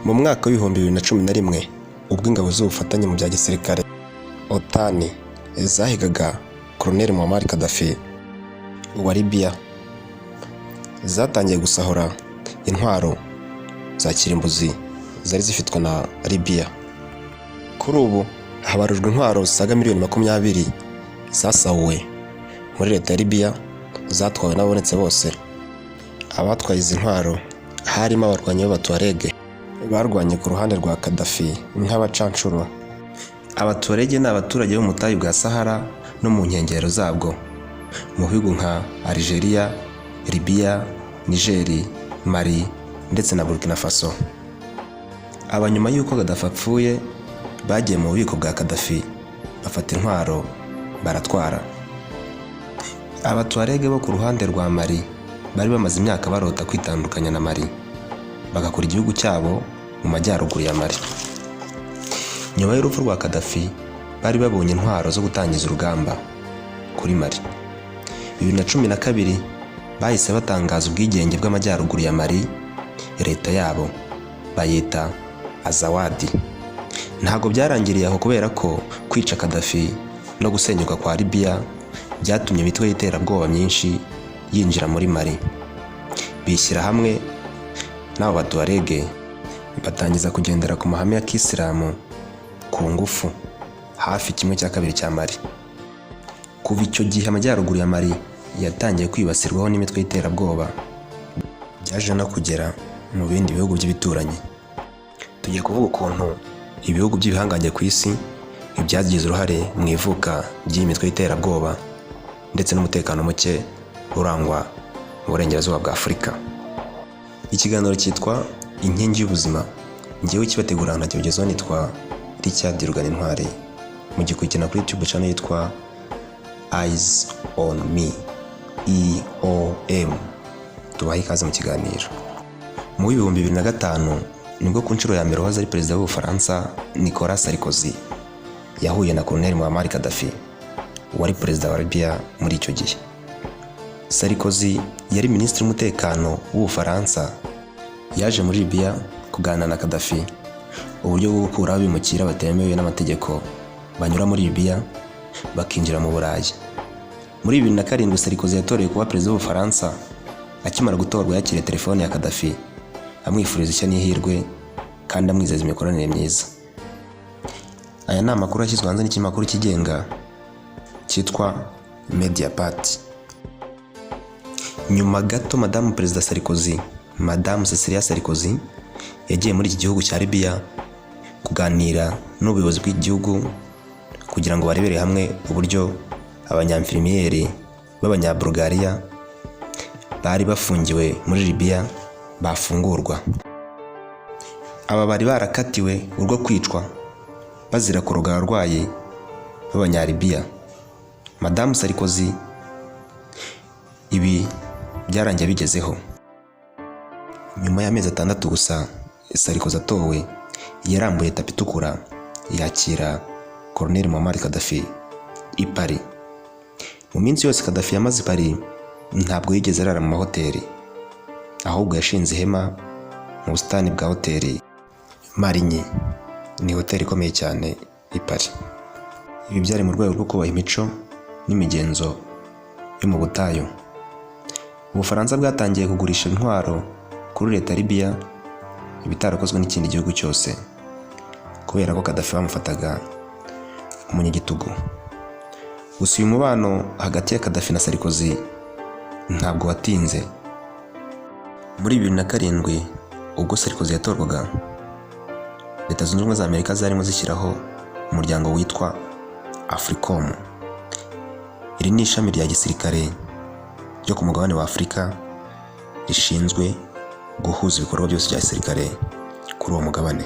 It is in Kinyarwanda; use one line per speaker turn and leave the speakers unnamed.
Mu mwaka w'ibihumbi 2011 ubwo ingabo z'ubufatanye mu bya gisirikare OTAN zahigaga Colonel Muammar Gaddafi wa Libya, zatangiye gusahura intwaro za kirimbuzi zari zifitwe na Libya. Kuri ubu habarujwe intwaro zisaga miliyoni 20 zasahuwe muri leta ya Libya, zatwawe n'abonetse bose. Abatwaye izi ntwaro harimo abarwanyi b'Abatuareg barwanye ku ruhande rwa Gaddafi nk'abacanshuro. Abatuareg ni abaturage bo mu butayu bwa Sahara no mu nkengero zabwo, mu bihugu nka Algeria, Libya, Niger, Mali ndetse na Burkina Faso. Abanyuma y'uko Gaddafi apfuye bagiye mu bubiko bwa Gaddafi bafata intwaro baratwara. Abatuareg bo ku ruhande rwa Mali bari bamaze imyaka barota kwitandukanya na Mali, bagakora igihugu cyabo mu majyaruguru ya Mali. Nyuma y'urupfu rwa Gaddafi bari babonye intwaro zo gutangiza urugamba kuri Mali. 2012 bahise batangaza ubwigenge bw'amajyaruguru ya Mali, leta yabo bayita Azawadi. Ntago byarangiriye aho, kubera ko kwica Gaddafi no gusenyuka kwa Libya byatumye imitwe y'iterabwoba myinshi yinjira muri Mali. Bishyira hamwe n'abo Batuareg batangiza kugendera ku mahame ya Kisilamu ku ngufu hafi 1/2 cya Mali. Kuva icyo gihe amajyaruguru ya Mali yatangiye kwibasirwaho n'imitwe y'iterabwoba, byaje no kugera mu bindi bihugu by'ibituranyi. Tugiye kuvuga ukuntu ibihugu by'ibihangange ku isi ibyagize uruhare mu ivuka ry'imitwe y'iterabwoba ndetse n'umutekano muke urangwa mu burengerazuba bwa Afurika. Ikiganiro cyitwa Inkingi y'Ubuzima, ngewe kibategura nkanagezaho nitwa Richard Ruganintwari, mu gikurikirana kuri YouTube channel yitwa Eyes on Me, EOM. Tubahe ikaze mu kiganiro. Mu 2005 nibwo ku nshuro ya mbere wahoze ari perezida w'Ubufaransa Nicolas Sarkozy yahuye na Colonel Muammar Gaddafi wari perezida wa Libya muri icyo gihe. Sarkozy yari minisitiri w'umutekano w'Ubufaransa, yaje muri Libya kuganira na Gaddafi uburyo bwo gukuraho abimukira batemewe n'amategeko banyura muri Libya bakinjira mu Burayi. Muri 2007 Sarkozy yatoreye kuba perezida w'Ubufaransa. Akimara gutorwa yakiriye telefone ya Gaddafi amwifuriza ishya n'ihirwe kandi amwizeza imikoranire myiza. Aya ni amakuru yashyizwe hanze n'ikinyamakuru kigenga cyitwa Mediapart. Nyuma gato Madamu Perezida Sarkozy, Madamu Cecilia Sarkozy, yagiye muri iki gihugu cya Libya kuganira n'ubuyobozi bw'igihugu kugira ngo barebere hamwe uburyo abanyamfirmiyeri b'Abanyabulgaria bari bafungiwe muri Libya bafungurwa. Aba bari barakatiwe urwo kwicwa bazira kuroga abarwayi b'Abanyalibya. Madamu Sarkozy ibi byarangiye bigezeho. Nyuma y'amezi 6 gusa Sarkozy atowe, yarambuye tapi itukura yakira Colonel Muammar Gaddafi i Paris. Mu minsi yose Gaddafi yamaze i Paris ntabwo yigeze arara mu mahoteli, ahubwo yashinze ihema mu busitani bwa hoteli Marigny. Ni hoteli ikomeye cyane i Paris. Ibi byari mu rwego rwo kubaha imico n'imigenzo yo mu butayu. Ubufaransa bwatangiye kugurisha intwaro kuri leta ya Libya ibitarakozwe n'ikindi gihugu cyose, kubera ko Gaddafi bamufataga umunyagitugu. Gusa uyu mubano hagati ya Gaddafi na Sarkozy ntabwo watinze. Muri 2007 ubwo Sarkozy yatorwaga, Leta Zunze Ubumwe za Amerika zarimo zishyiraho umuryango witwa AFRICOM. Iri ni ishami rya gisirikare ryo ku mugabane wa Afurika rishinzwe guhuza ibikorwa byose bya gisirikare kuri uwo mugabane.